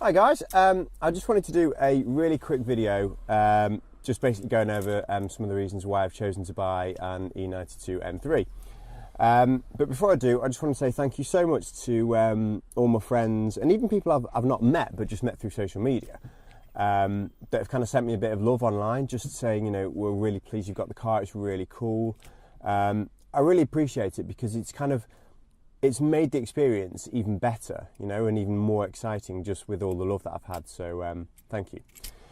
Hi guys, I just wanted to do a really quick video, just basically going over some of the reasons why I've chosen to buy an E92 M3. But before I do, I just want to say thank you so much to all my friends and even people I've not met, but just met through social media, that have kind of sent me a bit of love online, just saying, you know, we're really pleased you've got the car, it's really cool. I really appreciate it because it's made the experience even better, you know, and even more exciting just with all the love that I've had. So thank you.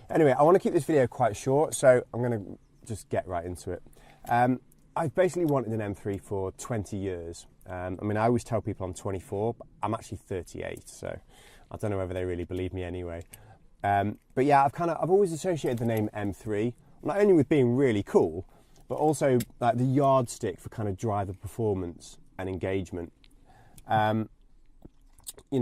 Anyway, I want to keep this video quite short, so I'm going to just get right into it. I've basically wanted an M3 for 20 years. I mean, I always tell people I'm 24, but I'm actually 38, so I don't know whether they really believe me anyway. But yeah, I've always associated the name M3, not only with being really cool, but also like the yardstick for kind of driver performance and engagement. You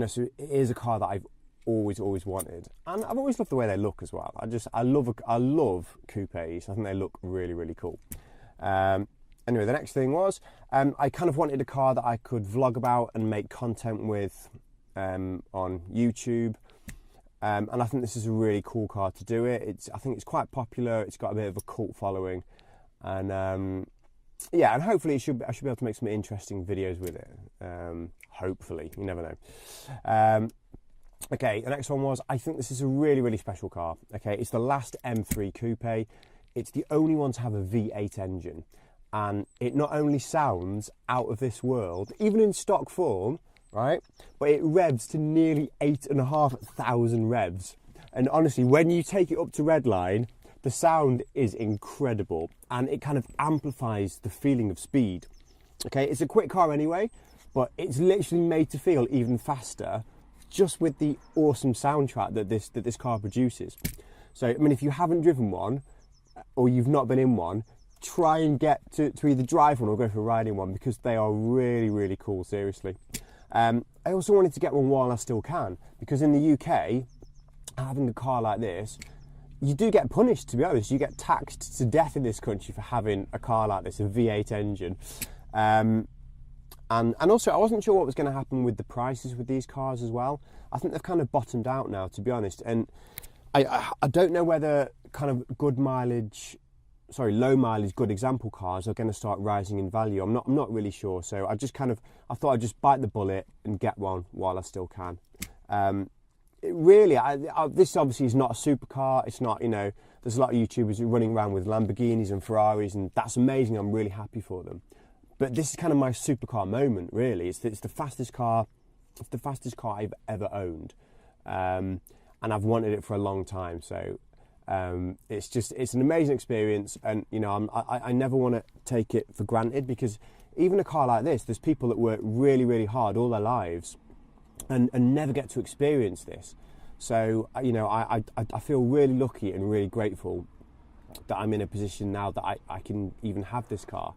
know, so it is a car that I've always wanted, and I've always loved the way they look as well. I love coupes. I think they look really cool. Anyway, the next thing was I kind of wanted a car that I could vlog about and make content with on YouTube, and I think this is a really cool car to do it. I think it's quite popular. It's got a bit of a cult following, and yeah, and hopefully I should be able to make some interesting videos with it. Hopefully, you never know. Okay, the next one was, I think this is a really special car. Okay, it's the last M3 coupe. It's the only one to have a V8 engine, and it not only sounds out of this world, even in stock form, right? But it revs to nearly 8,500 revs. And honestly, when you take it up to redline, the sound is incredible, and it kind of amplifies the feeling of speed. Okay, it's a quick car anyway, but it's literally made to feel even faster just with the awesome soundtrack that this car produces. So, I mean, if you haven't driven one or you've not been in one, try and get to either drive one or go for a ride in one, because they are really cool, seriously. I also wanted to get one while I still can, because in the UK, having a car like this, you do get punished, to be honest. You get taxed to death in this country for having a car like this, a V8 engine. And also, I wasn't sure what was going to happen with the prices with these cars as well. I think they've kind of bottomed out now, to be honest. And I don't know whether kind of low mileage, good example cars are going to start rising in value. I'm not really sure. So I thought I'd just bite the bullet and get one while I still can. This obviously is not a supercar. It's not, you know, there's a lot of YouTubers running around with Lamborghinis and Ferraris, and that's amazing. I'm really happy for them. But this is kind of my supercar moment, really. It's the fastest car. It's the fastest car I've ever owned, and I've wanted it for a long time. So it's an amazing experience, and you know, I never want to take it for granted, because even a car like this, there's people that work really hard all their lives and never get to experience this. So you know, I feel really lucky and really grateful that I'm in a position now that I can even have this car.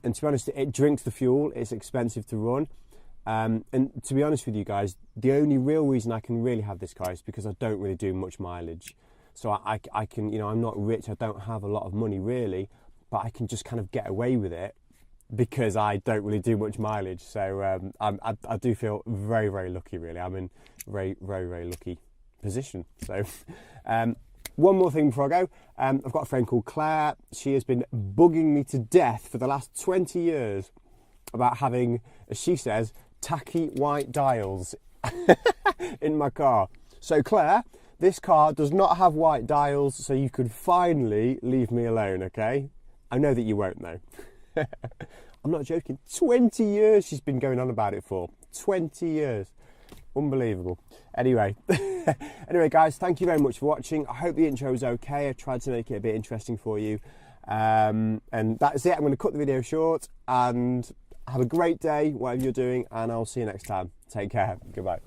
And to be honest, it drinks the fuel. It's expensive to run. And to be honest with you guys, the only real reason I can really have this car is because I don't really do much mileage. So I can, you know, I'm not rich. I don't have a lot of money really, but I can just kind of get away with it because I don't really do much mileage. So I do feel very lucky, really. I'm in a very lucky position. So one more thing before I go. I've got a friend called Claire. She has been bugging me to death for the last 20 years about having, as she says, tacky white dials in my car. So Claire, this car does not have white dials, so you could finally leave me alone, okay? I know that you won't though. I'm not joking. 20 years she's been going on about it for. 20 years. Unbelievable. Anyway, guys, thank you very much for watching. I hope the intro was okay. I tried to make it a bit interesting for you. And that's it. I'm going to cut the video short, and have a great day, whatever you're doing, and I'll see you next time. Take care. Goodbye.